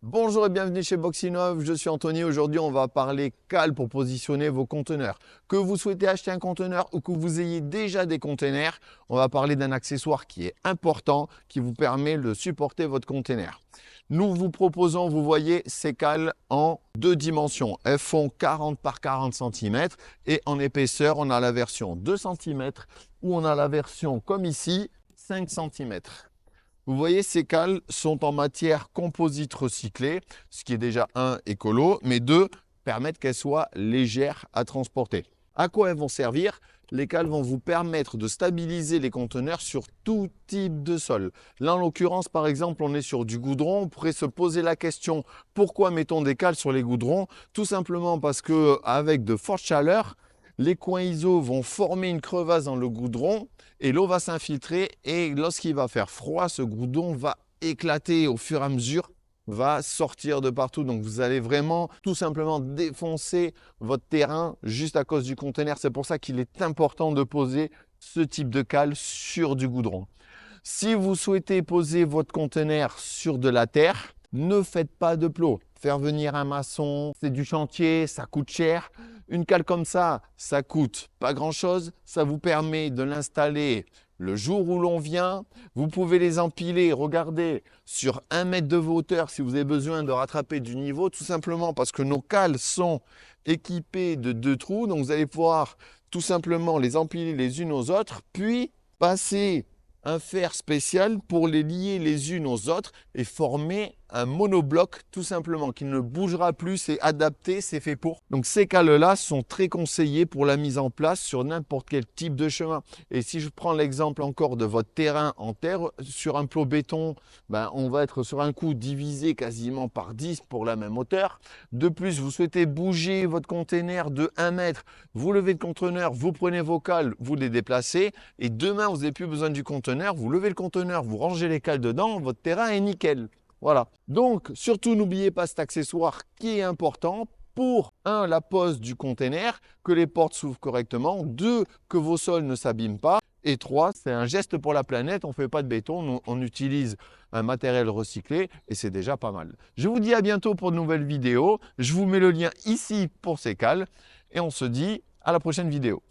Bonjour et bienvenue chez Boxinov, je suis Anthony. Aujourd'hui, on va parler cale pour positionner vos conteneurs. Que vous souhaitez acheter un conteneur ou que vous ayez déjà des conteneurs, on va parler d'un accessoire qui est important, qui vous permet de supporter votre conteneur. Nous vous proposons, vous voyez, ces cales en deux dimensions. Elles font 40 par 40 cm et en épaisseur, on a la version 2 cm ou on a la version comme ici, 5 cm. Vous voyez, ces cales sont en matière composite recyclée, ce qui est déjà un écolo, mais deux, permettent qu'elles soient légères à transporter. À quoi elles vont servir? Les cales vont vous permettre de stabiliser les conteneurs sur tout type de sol. Là, en l'occurrence, par exemple, on est sur du goudron. On pourrait se poser la question, pourquoi mettons des cales sur les goudrons? Tout simplement parce qu'avec de fortes chaleurs, les coins ISO vont former une crevasse dans le goudron et l'eau va s'infiltrer et lorsqu'il va faire froid, ce goudron va éclater au fur et à mesure, va sortir de partout. Donc vous allez vraiment tout simplement défoncer votre terrain juste à cause du conteneur. C'est pour ça qu'il est important de poser ce type de cale sur du goudron. Si vous souhaitez poser votre conteneur sur de la terre, ne faites pas de plot. Faire venir un maçon, c'est du chantier, ça coûte cher. Une cale comme ça coûte pas grand-chose. Ça vous permet de l'installer le jour où l'on vient. Vous pouvez les empiler, regardez, sur 1 mètre de hauteur si vous avez besoin de rattraper du niveau, tout simplement parce que nos cales sont équipées de 2 trous. Donc vous allez pouvoir tout simplement les empiler les unes aux autres, puis passer un fer spécial pour les lier les unes aux autres et former un monobloc tout simplement qui ne bougera plus, c'est adapté, c'est fait pour. Donc ces cales-là sont très conseillées pour la mise en place sur n'importe quel type de chemin. Et si je prends l'exemple encore de votre terrain en terre, sur un plot béton, on va être sur un coup divisé quasiment par 10 pour la même hauteur. De plus, vous souhaitez bouger votre conteneur de 1 mètre, vous levez le conteneur, vous prenez vos cales, vous les déplacez et demain vous n'avez plus besoin du conteneur, vous levez le conteneur, vous rangez les cales dedans, votre terrain est nickel. Voilà. Donc, surtout, n'oubliez pas cet accessoire qui est important pour, 1, la pose du conteneur, que les portes s'ouvrent correctement, 2, que vos sols ne s'abîment pas, et 3, c'est un geste pour la planète, on ne fait pas de béton, on utilise un matériel recyclé et c'est déjà pas mal. Je vous dis à bientôt pour de nouvelles vidéos, je vous mets le lien ici pour ces cales et on se dit à la prochaine vidéo.